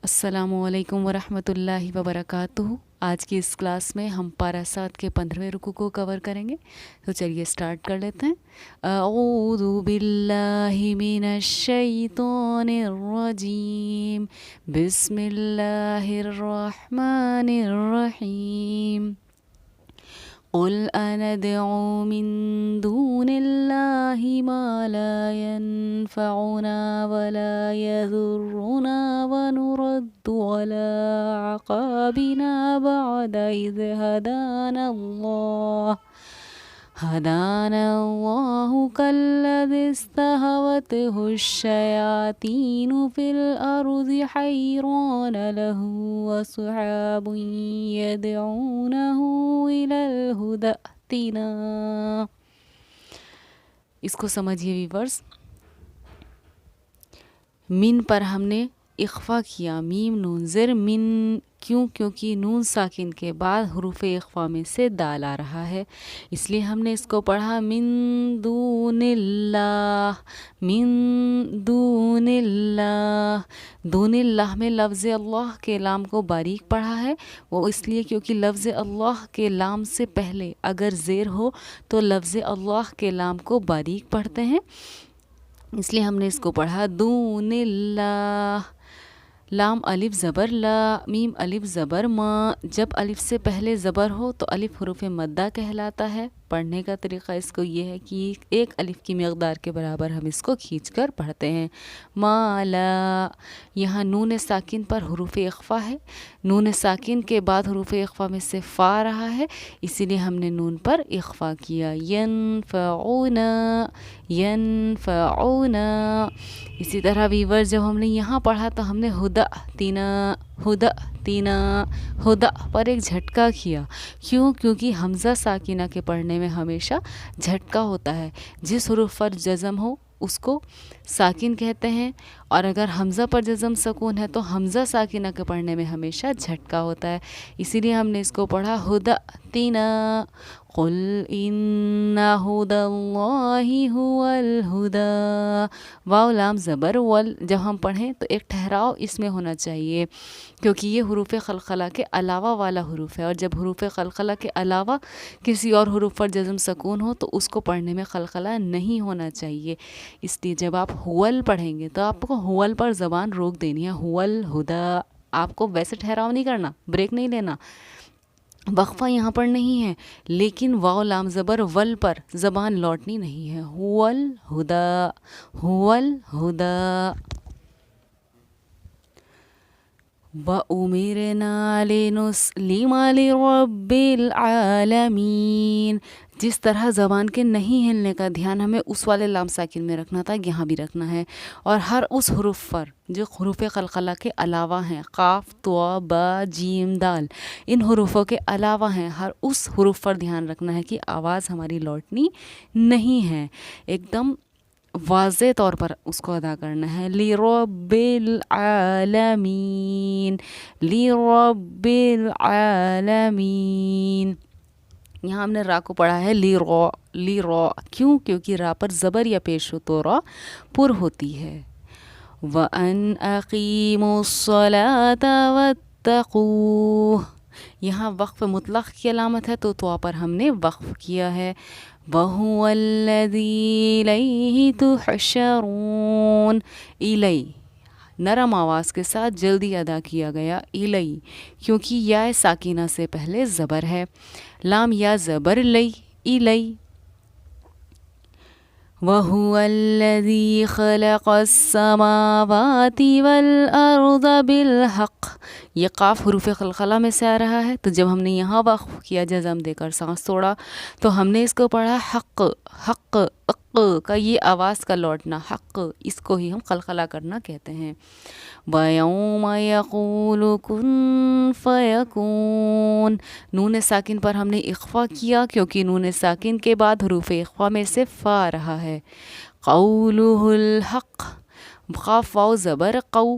السلام علیکم ورحمۃ اللہ وبرکاتہ۔ آج کی اس کلاس میں ہم پارہ 7 کے 15ویں رکوع کو کور کریں گے، تو چلیے سٹارٹ کر لیتے ہیں۔ اعوذ باللہ من الشیطان الرجیم، بسم اللہ الرحمن الرحیم۔ قل أندعو من دون الله ما لا ينفعنا ولا يضرنا ونرد على عقابنا بعد إذ هدانا الله كالذي استهوته الشياطين في الأرض حيران له أصحاب يدعونه إلى الهدى ائتنا۔ اس کو سمجھیے ویورز، من پر ہم نے اخفا کیا، میم نون زر من، کیونکہ نون ساکن کے بعد حروف اخفا میں سے دال آ رہا ہے، اس لیے ہم نے اس کو پڑھا من دون اللہ، من دون اللہ۔ دون اللہ میں لفظ اللہ کے لام کو باریک پڑھا ہے، وہ اس لیے کیونکہ لفظ اللہ کے لام سے پہلے اگر زیر ہو تو لفظ اللہ کے لام کو باریک پڑھتے ہیں، اس لیے ہم نے اس کو پڑھا دون اللہ۔ لام الف زبر لا، میم الف زبر ما۔ جب الف سے پہلے زبر ہو تو الف حروف مدہ کہلاتا ہے۔ پڑھنے کا طریقہ اس کو یہ ہے کہ ایک الف کی مقدار کے برابر ہم اس کو کھینچ کر پڑھتے ہیں۔ ما لا، یہاں نون ساکن پر حروف اخفا ہے، نون ساکن کے بعد حروف اخفا میں سے فا رہا ہے، اسی لیے ہم نے نون پر اخفا کیا۔ ینفعونا، ینفعونا۔ اسی طرح ویور جب ہم نے یہاں پڑھا تو ہم نے ہدا تینا، ہدا تینا، ہدا پر ایک جھٹکا کیا۔ کیونکہ حمزہ ساکنہ کے پڑھنے میں ہمیشہ جھٹکا ہوتا ہے، جس حروف پر جزم ہو اس کو ساکن کہتے ہیں، اور اگر حمزہ پر جزم سکون ہے تو حمزہ ساکنہ کے پڑھنے میں ہمیشہ جھٹکا ہوتا ہے، اسی لیے ہم نے اس کو پڑھا ہدا تینا۔ قل ان ہدی اللہ هو الہدی۔ واو لام زبر ول، جب ہم پڑھیں تو ایک ٹھہراؤ اس میں ہونا چاہیے، کیونکہ یہ حروف قلقلہ کے علاوہ والا حروف ہے، اور جب حروف قلقلہ کے علاوہ کسی اور حروف پر جزم سکون ہو تو اس کو پڑھنے میں قلقلہ نہیں ہونا چاہیے، اس لیے جب آپ ہول پڑھیں گے تو آپ کو ہول پر زبان روک دینی ہے، هو الہدی۔ آپ کو ویسے ٹھہراؤ نہیں کرنا، بریک نہیں لینا، وقفہ یہاں پر نہیں ہے، لیکن واو لام زبر ول پر زبان لوٹنی نہیں ہے، هو الہدی، هو الہدی۔ وَأُمِرْنَا لِنُسْلِمَ لِرَبِّ الْعَالَمِينَ۔ جس طرح زبان کے نہیں ہلنے کا دھیان ہمیں اس والے لام ساکن میں رکھنا تھا، یہاں بھی رکھنا ہے، اور ہر اس حروف پر جو حروف قلقلہ کے علاوہ ہیں، قاف، طا، با، جیم، دال، ان حروفوں کے علاوہ ہیں، ہر اس حروف پر دھیان رکھنا ہے کہ آواز ہماری لوٹنی نہیں ہے، ایک دم واضح طور پر اس کو ادا کرنا ہے۔ لِرَبِّ الْعَالَمِينَ، لِرَبِّ الْعَالَمِينَ۔ یہاں ہم نے را کو پڑھا ہے لی را، لی را، کیونکہ را پر زبر یا پیش ہو تو را پر ہوتی ہے۔ وَأَنْ أَقِيمُوا الصَّلَاةَ وَاتَّقُوهُ، یہاں وقف مطلق کی علامت ہے تو طا پر ہم نے وقف کیا ہے۔ وَهُوَ الَّذِي إِلَيْهِ تُحْشَرُونَ، اِلَئی نرم آواز کے ساتھ جلدی ادا کیا گیا، اِلَئی، کیونکہ یا ساکینہ سے پہلے زبر ہے، لام یا زبر لئی، اِلَئی۔ وَهُوَ الَّذِي خَلَقَ السَّمَاوَاتِ وَالْأَرْضَ بِالْحَقِّ، یہ قاف حروف قلقلہ میں سے آ رہا ہے، تو جب ہم نے یہاں وقف کیا، جزم دے کر سانس توڑا، تو ہم نے اس کو پڑھا حق، حق، اق کا یہ آواز کا لوٹنا، حق، اس کو ہی ہم قلقلہ کرنا کہتے ہیں۔ وَيَوْمَ يَقُولُ كُن فَيَكُونُ، نون ساکن پر ہم نے اخفا کیا کیونکہ نون ساکن کے بعد حروف اخفا میں سے فا رہا ہے۔ قَوْلُهُ الْحَقِّ، قاف واو زبر قو،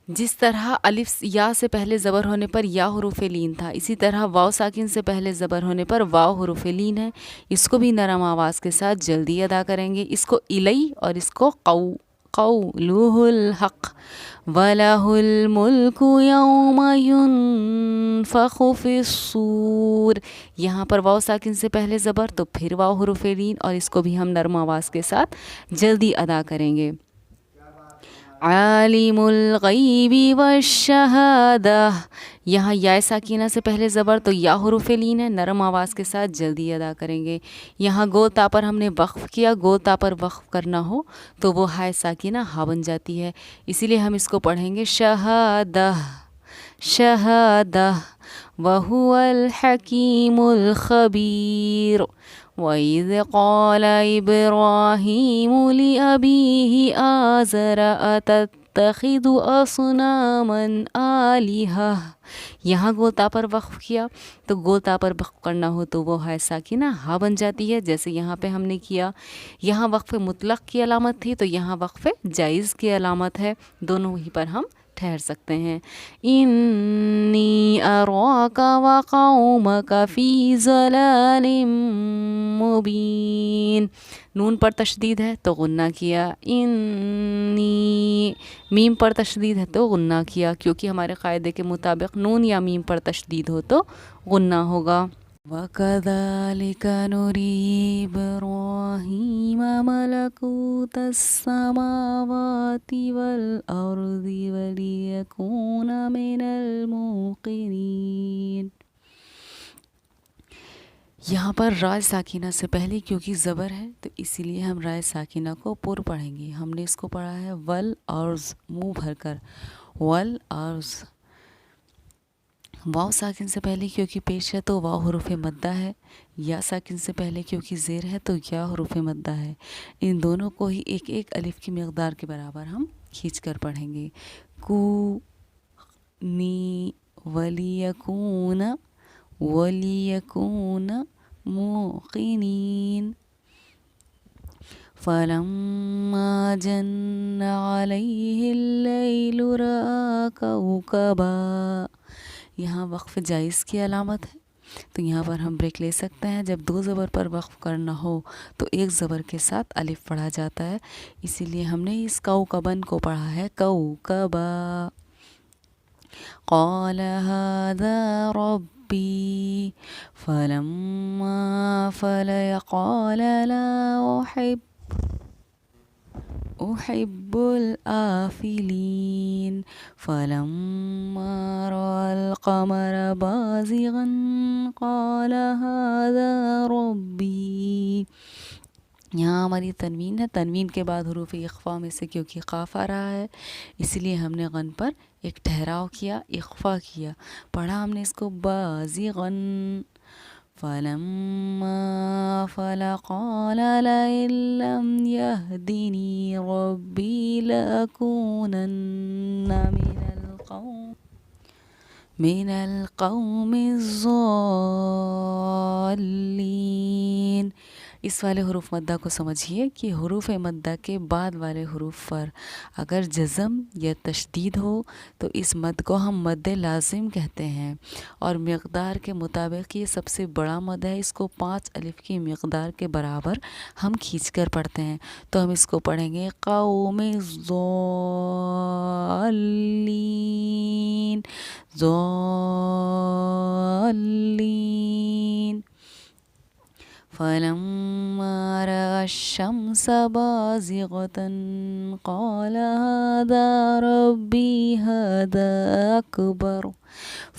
جس طرح الف یا سے پہلے زبر ہونے پر یا حروف لین تھا، اسی طرح واو ساکن سے پہلے زبر ہونے پر واو حروف لین ہے، اس کو بھی نرم آواز کے ساتھ جلدی ادا کریں گے، اس کو الی اور اس کو قو، قولہ الحق، وَلَهُ الْمُلْكُ يَوْمَ يُنفَخُ فِي الصُّورِ. یہاں پر واو ساکن سے پہلے زبر تو پھر واو حروف لین، اور اس کو بھی ہم نرم آواز کے ساتھ جلدی ادا کریں گے. عالم الغیب والشہادہ. یہاں یا ساکینہ سے پہلے زبر تو یا حروف لین ہے، نرم آواز کے ساتھ جلدی ادا کریں گے. یہاں گول تا پر ہم نے وقف کیا، گول تا پر وقف کرنا ہو تو وہ ہائے ساکینہ ہا بن جاتی ہے، اسی لیے ہم اس کو پڑھیں گے شہادہ شہادہ. وَهُوَ الْحَكِيمُ الْخَبِيرُ. وَإِذْ قَالَ إِبْرَاهِيمُ لِأَبِيهِ آزَرَ أَتَتَّخِذُ أَصْنَامًا آلِهَةً. یہاں گوتا پر وقف کیا تو گوتا پر وقف کرنا ہو تو وہ ہے ساکنہ ہا بن جاتی ہے، جیسے یہاں پہ ہم نے کیا. یہاں وقف مطلق کی علامت تھی تو یہاں وقف جائز کی علامت ہے، دونوں ہی پر ہم ٹھہر سکتے ہیں. انی اراک وقومک فی ضلال مبین. نون پر تشدید ہے تو غنہ کیا. انی میم پر تشدید ہے تو غنہ کیا، کیونکہ ہمارے قاعدے کے مطابق نون یا میم پر تشدید ہو تو غنہ ہوگا. وَكَذَلِكَ نُرِي إِبْرَاهِيمَ مَلَكُوتَ السَّمَاوَاتِ وَالْأَرْضِ وَلِيَكُونَ مِنَ الْمُوقِنِينَ. یہاں پر رائے ساکینہ سے پہلے کیونکہ زبر ہے تو اسی لیے ہم رائے ساکینہ کو پر پڑھیں گے. ہم نے اس کو پڑھا ہے والارض، منہ بھر کر والارض. واو ساکن سے پہلے کیونکہ پیش ہے تو واو حروف مدہ ہے، یا ساکن سے پہلے کیونکہ زیر ہے تو یا حروف مدہ ہے. ان دونوں کو ہی ایک ایک الف کی مقدار کے برابر ہم کھینچ کر پڑھیں گے. کو نی ولیکون ولیکون موقنین. فَلَمَّا جَنَّ عَلَيْهِ اللَّيْلُ رَأَىٰ كَوْكَبًا. یہاں وقف جائز کی علامت ہے تو یہاں پر ہم بریک لے سکتے ہیں. جب دو زبر پر وقف کرنا ہو تو ایک زبر کے ساتھ الف پڑھا جاتا ہے، اسی لیے ہم نے اس کوكبًا کو پڑھا ہے کوكبا. قال هذا ربي فلما أفل قال لا أحب الآفلين. فلما رأى القمر بازغا قال هذا ربي. یہاں ہماری تنوین ہے، تنوین کے بعد حروف اخفا میں سے کیونکہ قاف آ رہا ہے اسی لیے ہم نے غن پر ایک ٹھہراؤ کیا، اخفا کیا. پڑھا ہم نے اس کو بازغن. فَلَمَّا أَفَلَ قَالَ لَئِن لَّمْ يَهْدِنِي رَبِّي لَأَكُونَنَّ من القوم الضالین. اس والے حروف مدہ کو سمجھیے کہ حروف مدہ کے بعد والے حروف پر اگر جزم یا تشدید ہو تو اس مد کو ہم مد لازم کہتے ہیں، اور مقدار کے مطابق یہ سب سے بڑا مد ہے. اس کو 5 الف کی مقدار کے برابر ہم کھینچ کر پڑھتے ہیں. تو ہم اس کو پڑھیں گے قوم الضالین ضالین. فَلَمَّا رَأَى الشَّمْسَ بَازِغَةً قَالَ هَذَا رَبِّي هَذَا أَكْبَرُ.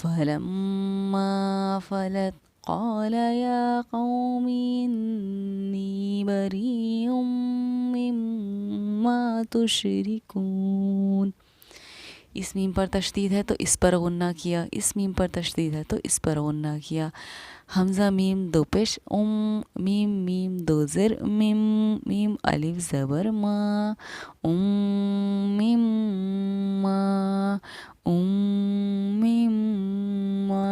فَلَمَّا أَفَلَتْ قَالَ يَا قَوْمِ إِنِّي بَرِيءٌ مِّمَّا تُشْرِكُونَ. اس میم پر تشدید ہے تو اس پر غنہ کیا، اس میم پر تشدید ہے تو اس پر غنہ کیا. حمزہ میم دو پیش میم میم دو زر میم میم الف زبر ما میم ما میم ما.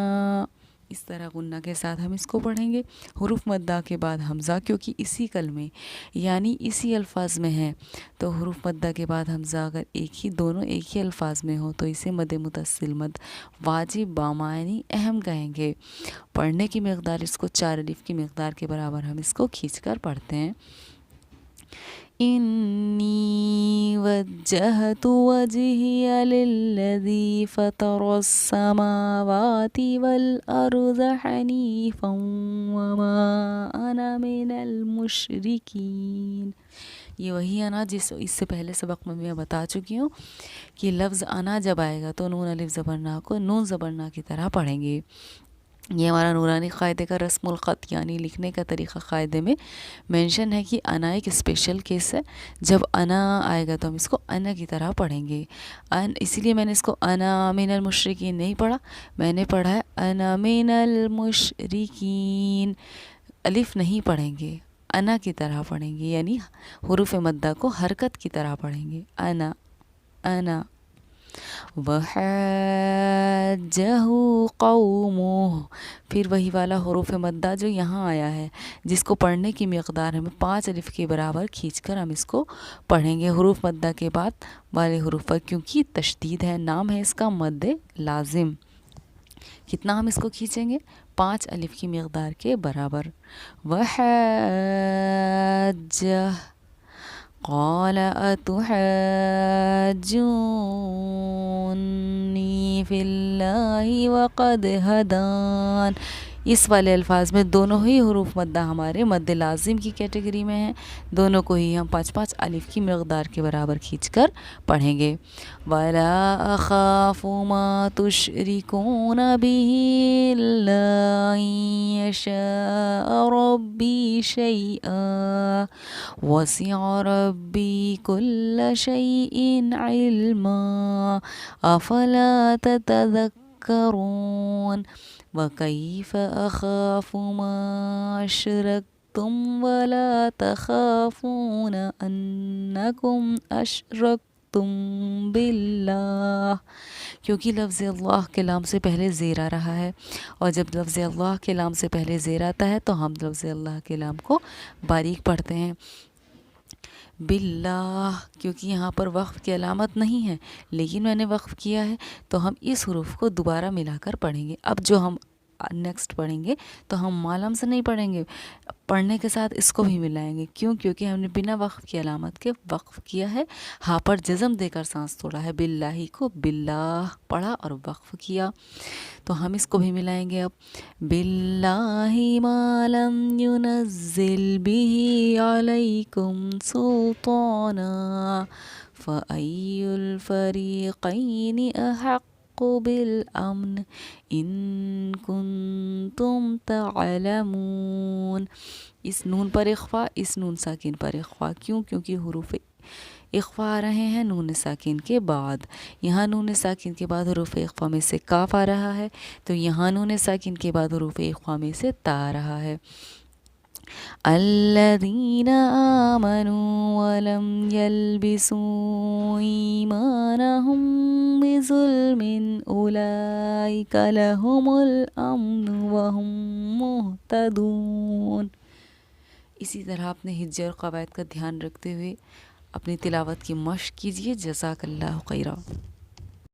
اس طرح غنہ کے ساتھ ہم اس کو پڑھیں گے. حروف مدہ کے بعد حمزہ کیونکہ اسی کلمے یعنی اسی الفاظ میں ہے تو حروف مدہ کے بعد حمزہ اگر دونوں ایک ہی الفاظ میں ہو تو اسے مد متصل مد واجب بامعنی اہم کہیں گے. پڑھنے کی مقدار اس کو 4 الف کی مقدار کے برابر ہم اس کو کھینچ کر پڑھتے ہیں. إني وجهت وجهي للذي فطر السماوات والأرض حنيفا وما أنا من المشركين. یہ وہی انا جس اس سے پہلے سبق میں بتا چکی ہوں کہ لفظ انا جب آئے گا تو نون الف زبرنا کو نون زبرنا کی طرح پڑھیں گے. یہ ہمارا نورانی قاعدے کا رسم الخط یعنی لکھنے کا طریقہ قاعدے میں مینشن ہے کہ انا ایک اسپیشل کیس ہے. جب انا آئے گا تو ہم اس کو انا کی طرح پڑھیں گے. اسی لیے میں نے اس کو انا من المشرکین نہیں پڑھا, میں نے پڑھا ہے انا من المشرکین. الف نہیں پڑھیں گے, انا کی طرح پڑھیں گے, یعنی حروف مدہ کو حرکت کی طرح پڑھیں گے. انا انا. وَحَاجَّهُ قَوْمُهُ, پھر وہی والا حروف مدہ جو یہاں آیا ہے جس کو پڑھنے کی مقدار ہمیں 5 الف کے برابر کھینچ کر ہم اس کو پڑھیں گے حروف مدہ کے بعد والے حروف پر, کیونکہ تشدید ہے, نام ہے اس کا مد لازم. کتنا ہم اس کو کھینچیں گے؟ 5 الف کی مقدار کے برابر. وَحَاجَّهُ قال أتحاجوني في الله وقد هدان. اس والے الفاظ میں دونوں ہی حروف مدہ ہمارے مد لازم کی کیٹیگری میں ہیں, دونوں کو ہی ہم 5 الف کی مقدار کے برابر کھینچ کر پڑھیں گے. وَلَا أَخَافُ مَا تُشْرِكُونَ بِهِ إِلَّا أَن يَشَاءَ رَبِّي شَيْئًا وَسِعَ رَبِّي كُلَّ شَيْءٍ عِلْمًا أَفَلَا تَتَذَكَّرُونَ. وَكَيْفَ أَخَافُ مَا أَشْرَكْتُمْ وَلَا تَخَافُونَ أَنَّكُمْ أَشْرَكْتُمْ بِاللَّهِ, کیونکہ لفظ اللہ کے لام سے پہلے زیر آ رہا ہے, اور جب لفظ اللہ کے لام سے پہلے زیر آتا ہے تو ہم لفظ اللہ کے لام کو باریک پڑھتے ہیں. باللہ, کیونکہ یہاں پر وقف کی علامت نہیں ہے, لیکن میں نے وقف کیا ہے تو ہم اس حروف کو دوبارہ ملا کر پڑھیں گے. اب جو ہم نیکسٹ پڑھیں گے تو ہم مالم سے نہیں پڑھیں گے, پڑھنے کے ساتھ اس کو بھی ملائیں گے. کیوں؟ کیونکہ ہم نے بنا وقف کی علامت کے وقف کیا ہے, ہاں پر جزم دے کر سانس توڑا ہے. باللہ کو باللہ پڑھا اور وقف کیا, تو ہم اس کو بھی ملائیں گے. اب باللہ ما لم ينزل به علیکم سلطانا فأی الفریقین احق بالامن ان کنتم تعلمون. اس نون پر اخفا, اس نون ساکن پر اخفا. کیوں؟ کیونکہ حروف اخفا آ رہے ہیں نون ساکن کے بعد. یہاں نون ساکن کے بعد حروف اخفا میں سے کاف آ رہا ہے, تو یہاں نون ساکن کے بعد حروف اخفا میں سے تا آ رہا ہے. الذین آمنوا ولم يلبسوا ایمانهم بظلم اولئک لهم الامن وهم مہتدون. اسی طرح اپنے ہجے اور قواعد کا دھیان رکھتے ہوئے اپنی تلاوت کی مشق کیجیے. جزاک اللہ خیرا.